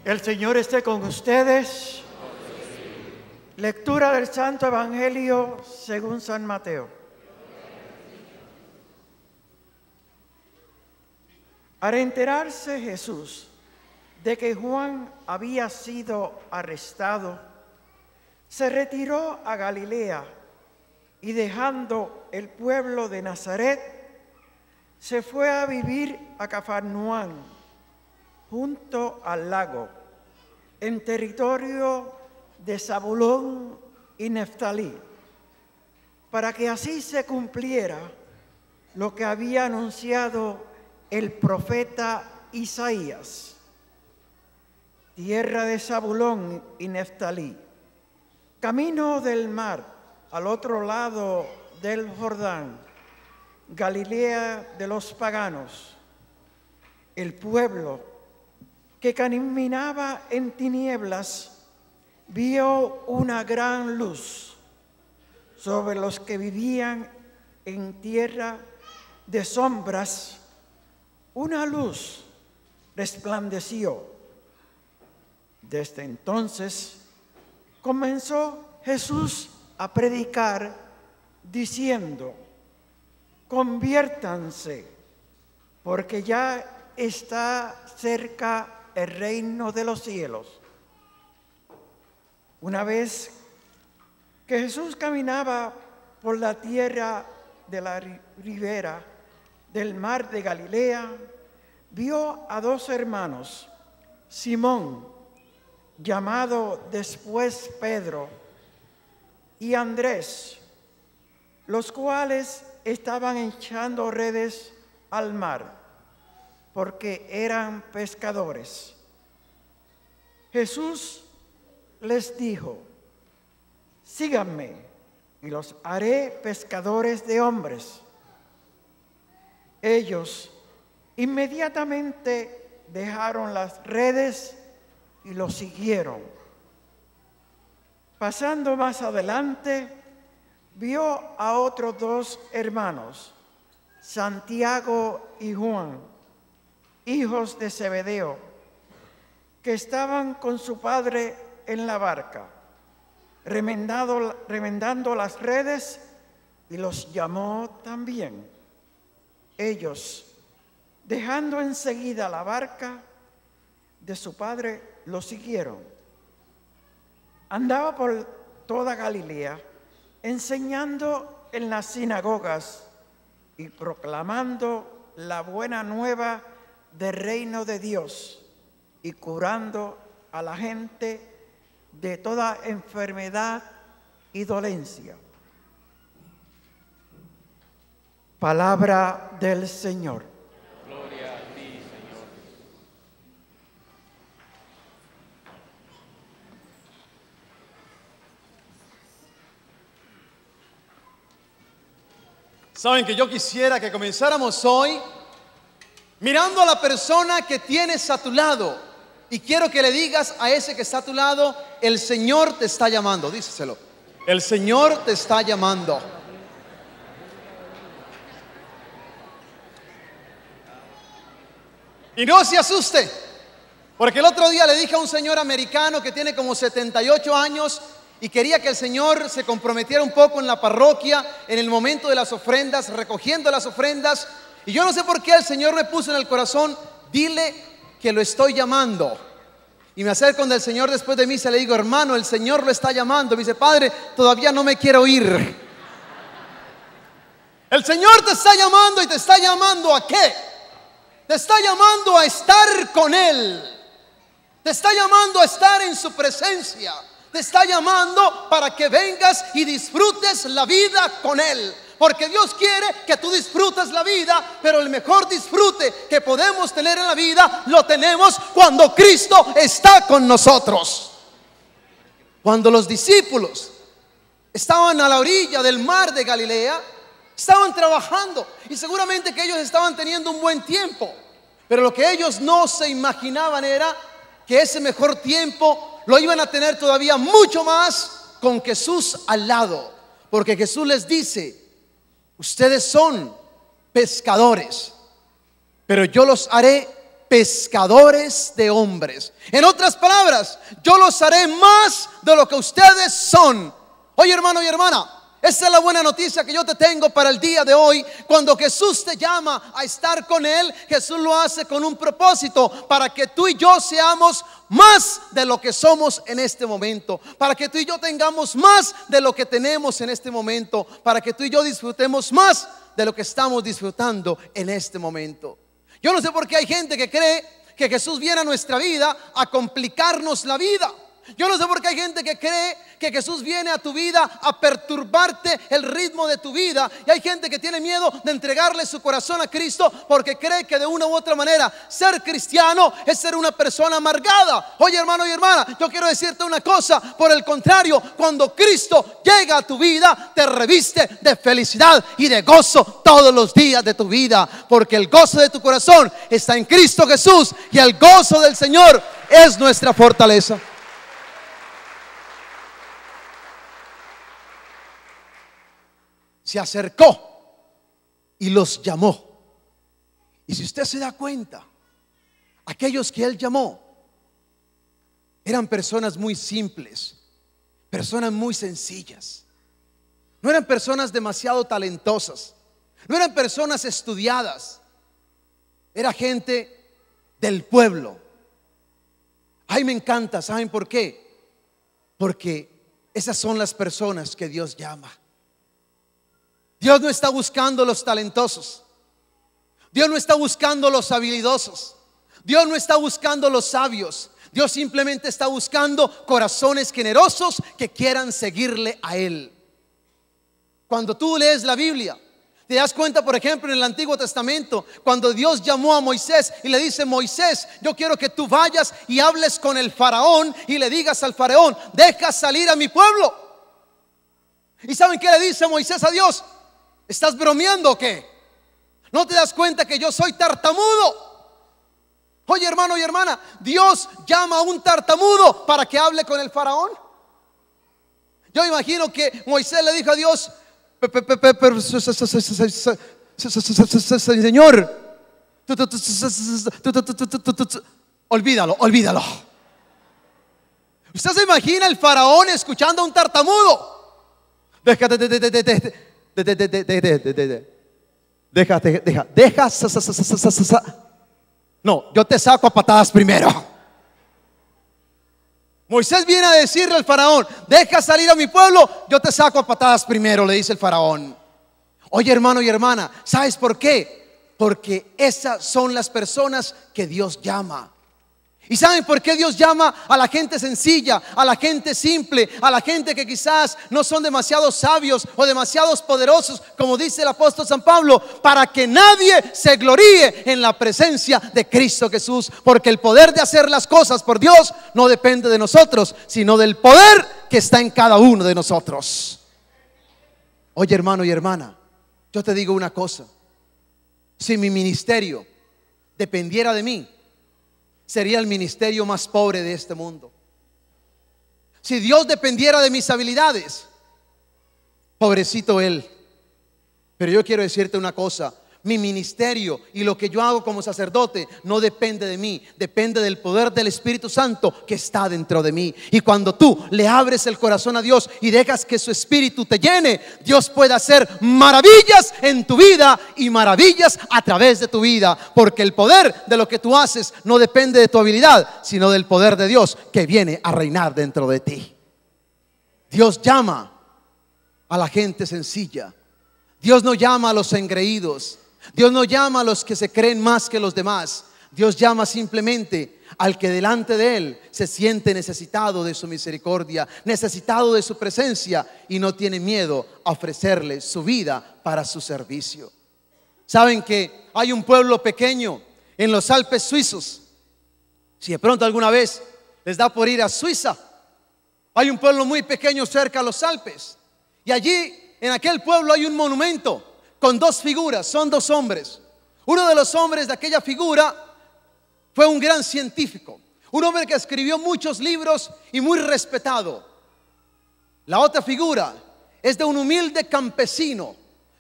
El Señor esté con ustedes. Lectura del Santo Evangelio según San Mateo. Al enterarse Jesús de que Juan había sido arrestado, se retiró a Galilea y, dejando el pueblo de Nazaret, se fue a vivir a Cafarnaúm, junto al lago, en territorio de Zabulón y Neftalí, para que así se cumpliera lo que había anunciado el profeta Isaías: tierra de Zabulón y Neftalí, camino del mar al otro lado del Jordán, Galilea de los paganos. El pueblo que caminaba en tinieblas vio una gran luz. Sobre los que vivían en tierra de sombras, una luz resplandeció. Desde entonces comenzó Jesús a predicar, diciendo: conviértanse, porque ya está cerca el reino de los cielos. Una vez que Jesús caminaba por la tierra de la ribera del mar de Galilea, vio a dos hermanos, Simón, llamado después Pedro, y Andrés, los cuales estaban echando redes al mar, porque eran pescadores. Jesús les dijo: síganme y los haré pescadores de hombres. Ellos inmediatamente dejaron las redes y lo siguieron. Pasando más adelante, vio a otros dos hermanos, Santiago y Juan, hijos de Zebedeo, que estaban con su padre en la barca, remendando las redes, y los llamó también. Ellos, dejando enseguida la barca de su padre, lo siguieron. Andaba por toda Galilea, enseñando en las sinagogas y proclamando la buena nueva del reino de Dios, y curando a la gente de toda enfermedad y dolencia. Palabra del Señor. Gloria a ti, Señor. Saben que yo quisiera que comenzáramos hoy mirando a la persona que tienes a tu lado, y quiero que le digas a ese que está a tu lado: el Señor te está llamando. Díselo: el Señor te está llamando. Y no se asuste, porque el otro día le dije a un señor americano que tiene como 78 años y quería que el Señor se comprometiera un poco en la parroquia, en el momento de las ofrendas, recogiendo las ofrendas. Y yo no sé por qué el Señor me puso en el corazón: dile que lo estoy llamando. Y me acerco donde el Señor después de misa, le digo: hermano, el Señor lo está llamando. Me dice: padre, todavía no me quiero ir. El Señor te está llamando, y te está llamando ¿a qué? Te está llamando a estar con Él. Te está llamando a estar en su presencia. Te está llamando para que vengas y disfrutes la vida con Él. Porque Dios quiere que tú disfrutes la vida, pero el mejor disfrute que podemos tener en la vida lo tenemos cuando Cristo está con nosotros. Cuando los discípulos estaban a la orilla del mar de Galilea, estaban trabajando, y seguramente que ellos estaban teniendo un buen tiempo, pero lo que ellos no se imaginaban era que ese mejor tiempo lo iban a tener todavía mucho más con Jesús al lado. Porque Jesús les dice: ustedes son pescadores, pero yo los haré pescadores de hombres. En otras palabras, yo los haré más de lo que ustedes son. Oye, hermano y hermana, esa es la buena noticia que yo te tengo para el día de hoy. Cuando Jesús te llama a estar con Él, Jesús lo hace con un propósito, para que tú y yo seamos más de lo que somos en este momento, para que tú y yo tengamos más de lo que tenemos en este momento, para que tú y yo disfrutemos más de lo que estamos disfrutando en este momento. Yo no sé por qué hay gente que cree que Jesús viene a nuestra vida a complicarnos la vida. Yo no sé por qué hay gente que cree que Jesús viene a tu vida a perturbarte el ritmo de tu vida. Y hay gente que tiene miedo de entregarle su corazón a Cristo porque cree que de una u otra manera ser cristiano es ser una persona amargada. Oye, hermano y hermana, yo quiero decirte una cosa. Por el contrario, cuando Cristo llega a tu vida, te reviste de felicidad y de gozo todos los días de tu vida, porque el gozo de tu corazón está en Cristo Jesús, y el gozo del Señor es nuestra fortaleza. Se acercó y los llamó. Y si usted se da cuenta, aquellos que Él llamó eran personas muy simples, personas muy sencillas. No eran personas demasiado talentosas, no eran personas estudiadas. Era gente del pueblo. Ay, me encanta, ¿saben por qué? Porque esas son las personas que Dios llama. Dios no está buscando los talentosos. Dios no está buscando los habilidosos. Dios no está buscando los sabios. Dios simplemente está buscando corazones generosos que quieran seguirle a Él. Cuando tú lees la Biblia, te das cuenta, por ejemplo, en el Antiguo Testamento, cuando Dios llamó a Moisés y le dice: Moisés, yo quiero que tú vayas y hables con el faraón y le digas al faraón: deja salir a mi pueblo. ¿Y saben qué le dice Moisés a Dios? ¿Estás bromeando o qué? ¿No te das cuenta que yo soy tartamudo? Oye, hermano y hermana, Dios llama a un tartamudo para que hable con el faraón. Yo imagino que Moisés le dijo a Dios: Señor, olvídalo, olvídalo. ¿Usted se imagina el faraón escuchando a un tartamudo? No, yo te saco a patadas primero. Moisés viene a decirle al faraón: deja salir a mi pueblo, yo te saco a patadas primero, le dice el faraón. Oye, hermano y hermana, ¿sabes por qué? Porque esas son las personas que Dios llama. ¿Y saben por qué Dios llama a la gente sencilla, a la gente simple, a la gente que quizás no son demasiado sabios o demasiados poderosos, como dice el apóstol San Pablo? Para que nadie se gloríe en la presencia de Cristo Jesús, porque el poder de hacer las cosas por Dios no depende de nosotros, sino del poder que está en cada uno de nosotros. Oye, hermano y hermana, yo te digo una cosa: si mi ministerio dependiera de mí, sería el ministerio más pobre de este mundo. Si Dios dependiera de mis habilidades, pobrecito Él. Pero yo quiero decirte una cosa: mi ministerio y lo que yo hago como sacerdote no depende de mí, depende del poder del Espíritu Santo que está dentro de mí. Y cuando tú le abres el corazón a Dios y dejas que su Espíritu te llene, Dios puede hacer maravillas en tu vida y maravillas a través de tu vida, porque el poder de lo que tú haces no depende de tu habilidad, sino del poder de Dios que viene a reinar dentro de ti. Dios llama a la gente sencilla. Dios no llama a los engreídos. Dios no llama a los que se creen más que los demás. Dios llama simplemente al que delante de Él se siente necesitado de su misericordia, necesitado de su presencia, y no tiene miedo a ofrecerle su vida para su servicio. Saben que hay un pueblo pequeño en los Alpes suizos. Si de pronto alguna vez les da por ir a Suiza, hay un pueblo muy pequeño cerca a los Alpes, y allí en aquel pueblo hay un monumento con dos figuras. Son dos hombres. Uno de los hombres de aquella figura fue un gran científico, un hombre que escribió muchos libros y muy respetado. La otra figura es de un humilde campesino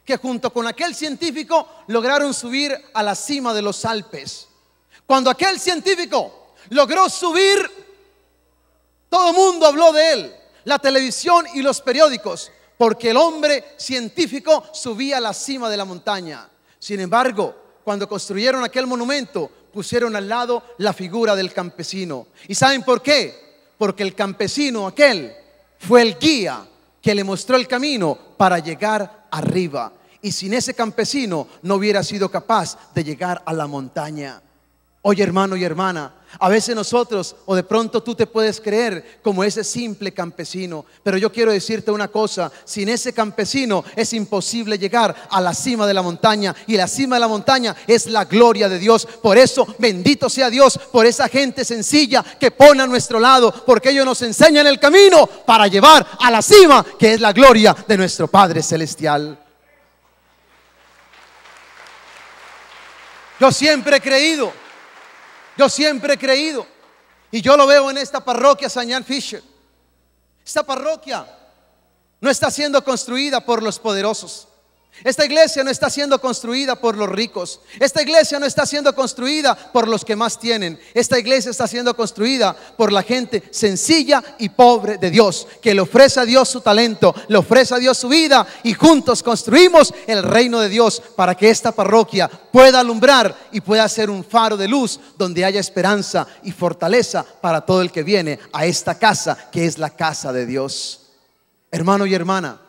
que junto con aquel científico lograron subir a la cima de los Alpes. Cuando aquel científico logró subir, todo el mundo habló de él, la televisión y los periódicos, porque el hombre científico subía a la cima de la montaña. Sin embargo, cuando construyeron aquel monumento, pusieron al lado la figura del campesino. ¿Y saben por qué? Porque el campesino aquel fue el guía que le mostró el camino para llegar arriba. Y sin ese campesino no hubiera sido capaz de llegar a la montaña. Oye, hermano y hermana, a veces nosotros, o de pronto tú te puedes creer como ese simple campesino, pero yo quiero decirte una cosa: sin ese campesino es imposible llegar a la cima de la montaña, y la cima de la montaña es la gloria de Dios. Por eso bendito sea Dios por esa gente sencilla que pone a nuestro lado, porque ellos nos enseñan el camino para llevar a la cima, que es la gloria de nuestro Padre Celestial. Yo siempre he creído, y yo lo veo en esta parroquia St. Jan Fisher. Esta parroquia no está siendo construida por los poderosos. Esta iglesia no está siendo construida por los ricos. Esta iglesia no está siendo construida por los que más tienen. Esta iglesia está siendo construida por la gente sencilla y pobre de Dios, que le ofrece a Dios su talento, le ofrece a Dios su vida, y juntos construimos el reino de Dios para que esta parroquia pueda alumbrar y pueda ser un faro de luz donde haya esperanza y fortaleza para todo el que viene a esta casa, que es la casa de Dios. Hermano y hermana,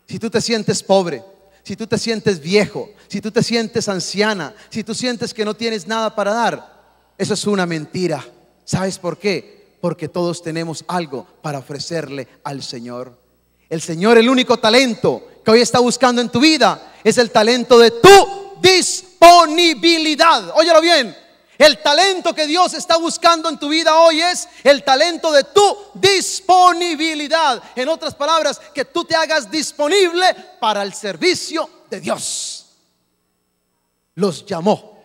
si tú te sientes pobre, si tú te sientes viejo, si tú te sientes anciana, si tú sientes que no tienes nada para dar, eso es una mentira. ¿Sabes por qué? Porque todos tenemos algo para ofrecerle al Señor. El Señor, el único talento que hoy está buscando en tu vida es el talento de tu disponibilidad. Óyelo bien. El talento que Dios está buscando en tu vida hoy es el talento de tu disponibilidad. En otras palabras, que tú te hagas disponible para el servicio de Dios. Los llamó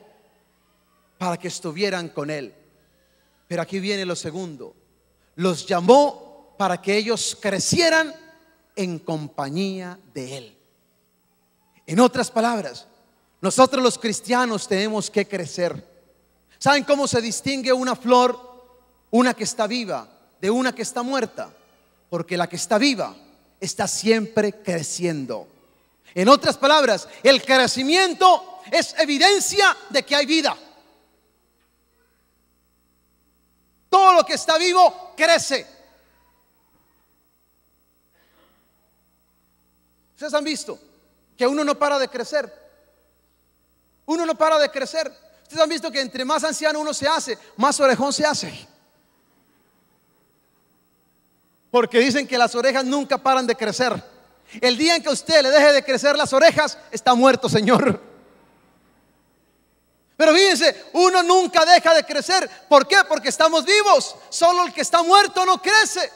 para que estuvieran con Él. Pero aquí viene lo segundo: los llamó para que ellos crecieran en compañía de Él. En otras palabras, nosotros los cristianos tenemos que crecer. ¿Saben cómo se distingue una flor, una que está viva, de una que está muerta? Porque la que está viva está siempre creciendo. En otras palabras, el crecimiento es evidencia de que hay vida. Todo lo que está vivo crece. ¿Ustedes han visto que uno no para de crecer? Uno no para de crecer. Ustedes han visto que entre más anciano uno se hace, más orejón se hace. Porque dicen que las orejas nunca paran de crecer. El día en que a usted le deje de crecer las orejas, está muerto, Señor. Pero fíjense, uno nunca deja de crecer. ¿Por qué? Porque estamos vivos. Solo el que está muerto no crece.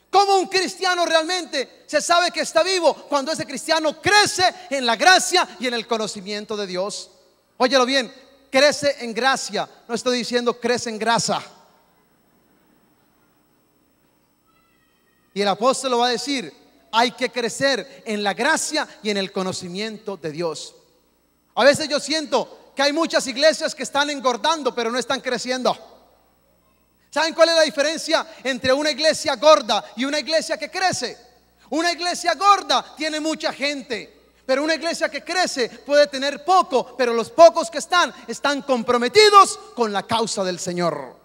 ¿Cómo un cristiano realmente se sabe que está vivo? Cuando ese cristiano crece en la gracia y en el conocimiento de Dios. Óyelo bien, crece en gracia. No estoy diciendo crece en grasa. Y el apóstol lo va a decir: hay que crecer en la gracia y en el conocimiento de Dios. A veces yo siento que hay muchas iglesias que están engordando, pero no están creciendo. ¿Saben cuál es la diferencia entre una iglesia gorda y una iglesia que crece? Una iglesia gorda tiene mucha gente, pero una iglesia que crece puede tener poco, pero los pocos que están comprometidos con la causa del Señor.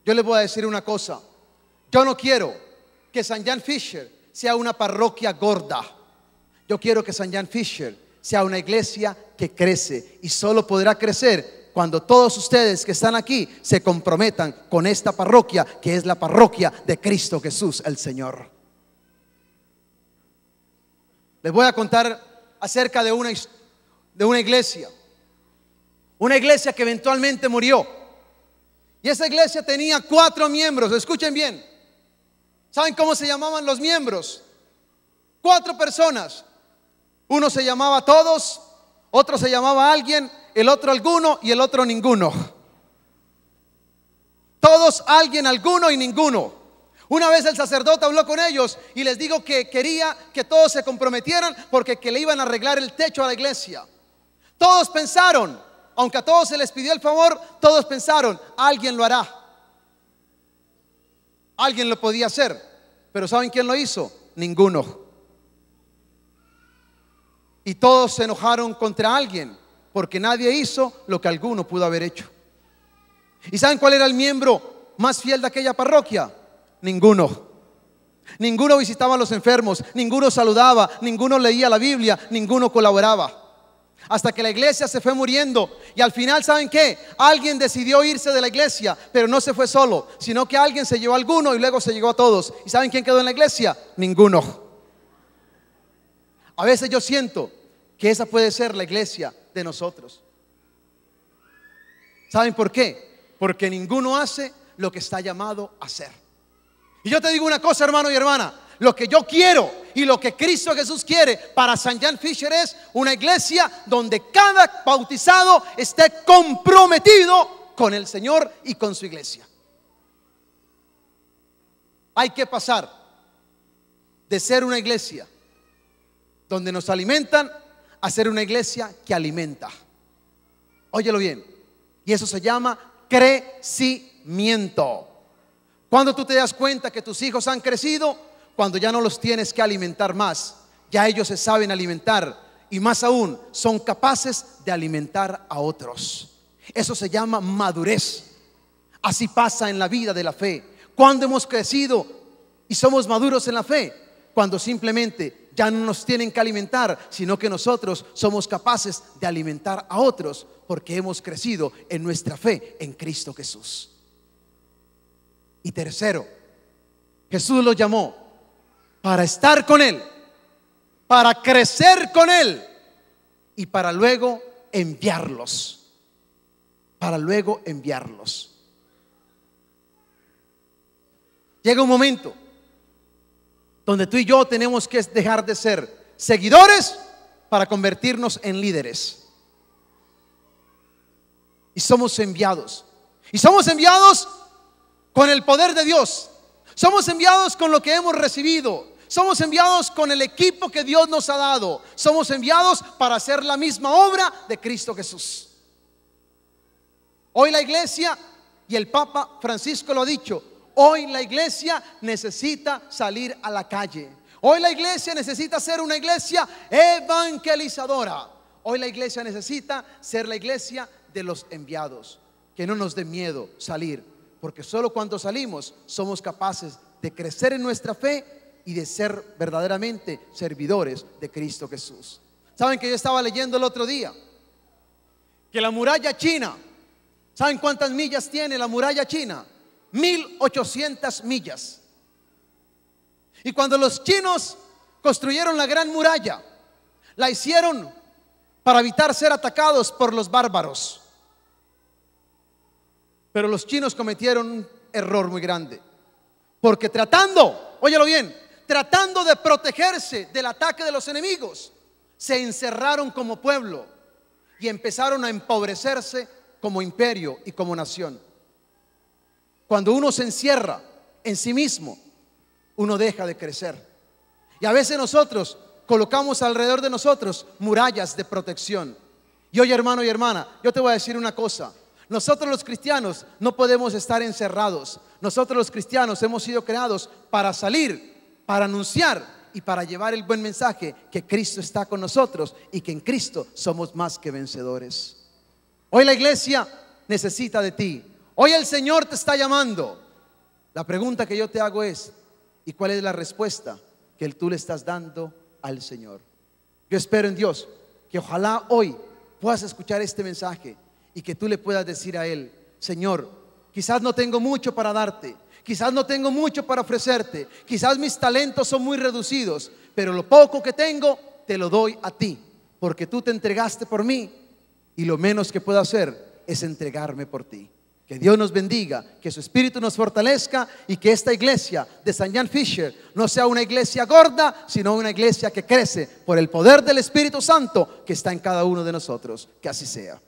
Yo les voy a decir una cosa: yo no quiero que St. Jan Fisher sea una parroquia gorda. Yo quiero que St. Jan Fisher sea una iglesia que crece, y solo podrá crecer cuando todos ustedes que están aquí se comprometan con esta parroquia, que es la parroquia de Cristo Jesús el Señor. Les voy a contar acerca de una iglesia que eventualmente murió. Y esa iglesia tenía 4 miembros. Escuchen bien. ¿Saben cómo se llamaban los miembros? 4 personas. Uno se llamaba Todos, otro se llamaba Alguien, el otro Alguno y el otro Ninguno. Todos, Alguien, Alguno y Ninguno. Una vez el sacerdote habló con ellos y les dijo que quería que todos se comprometieran porque que le iban a arreglar el techo a la iglesia. Todos pensaron: aunque a todos se les pidió el favor, todos pensaron, alguien lo hará, alguien lo podía hacer. Pero ¿saben quién lo hizo? Ninguno. Y todos se enojaron contra alguien, porque nadie hizo lo que alguno pudo haber hecho. ¿Y saben cuál era el miembro más fiel de aquella parroquia? Ninguno. Ninguno visitaba a los enfermos, ninguno saludaba, ninguno leía la Biblia, ninguno colaboraba. Hasta que la iglesia se fue muriendo. Y al final, ¿saben qué? Alguien decidió irse de la iglesia, pero no se fue solo, sino que alguien se llevó a alguno y luego se llevó a todos. ¿Y saben quién quedó en la iglesia? Ninguno. A veces yo siento que esa puede ser la iglesia de nosotros. ¿Saben por qué? Porque ninguno hace lo que está llamado a hacer. Y yo te digo una cosa, hermano y hermana, lo que yo quiero y lo que Cristo Jesús quiere para St. John Fisher es una iglesia donde cada bautizado esté comprometido con el Señor y con su iglesia. Hay que pasar de ser una iglesia donde nos alimentan a ser una iglesia que alimenta. Óyelo bien. Y eso se llama crecimiento. Cuando tú te das cuenta que tus hijos han crecido, cuando ya no los tienes que alimentar más, ya ellos se saben alimentar y más aún son capaces de alimentar a otros. Eso se llama madurez. Así pasa en la vida de la fe. Cuando hemos crecido y somos maduros en la fe, cuando simplemente ya no nos tienen que alimentar, sino que nosotros somos capaces de alimentar a otros, porque hemos crecido en nuestra fe en Cristo Jesús. Y tercero, Jesús los llamó para estar con Él, para crecer con Él y para luego enviarlos. Para luego enviarlos. Llega un momento donde tú y yo tenemos que dejar de ser seguidores para convertirnos en líderes. Y somos enviados. Y somos enviados con el poder de Dios. Somos enviados con lo que hemos recibido. Somos enviados con el equipo que Dios nos ha dado. Somos enviados para hacer la misma obra de Cristo Jesús. Hoy la iglesia, y el Papa Francisco lo ha dicho, hoy la iglesia necesita salir a la calle. Hoy la iglesia necesita ser una iglesia evangelizadora. Hoy la iglesia necesita ser la iglesia de los enviados. Que no nos dé miedo salir, porque solo cuando salimos somos capaces de crecer en nuestra fe y de ser verdaderamente servidores de Cristo Jesús. Saben que yo estaba leyendo el otro día que la muralla china, ¿saben cuántas millas tiene la muralla china? 1800 millas. Y cuando los chinos construyeron la gran muralla, la hicieron para evitar ser atacados por los bárbaros. Pero los chinos cometieron un error muy grande, porque óyelo bien, tratando de protegerse del ataque de los enemigos, se encerraron como pueblo y empezaron a empobrecerse como imperio y como nación. Cuando uno se encierra en sí mismo, uno deja de crecer. Y a veces nosotros colocamos alrededor de nosotros murallas de protección. Y oye, hermano y hermana, yo te voy a decir una cosa. Nosotros los cristianos no podemos estar encerrados. Nosotros los cristianos hemos sido creados para salir, para anunciar y para llevar el buen mensaje que Cristo está con nosotros y que en Cristo somos más que vencedores. Hoy la iglesia necesita de ti. Hoy el Señor te está llamando. La pregunta que yo te hago es: ¿y cuál es la respuesta que tú le estás dando al Señor? Yo espero en Dios que ojalá hoy puedas escuchar este mensaje y que tú le puedas decir a Él: Señor, quizás no tengo mucho para darte, quizás no tengo mucho para ofrecerte, quizás mis talentos son muy reducidos, pero lo poco que tengo te lo doy a ti, porque tú te entregaste por mí y lo menos que puedo hacer es entregarme por ti. Que Dios nos bendiga, que su Espíritu nos fortalezca y que esta iglesia de St. John Fisher no sea una iglesia gorda, sino una iglesia que crece por el poder del Espíritu Santo que está en cada uno de nosotros. Que así sea.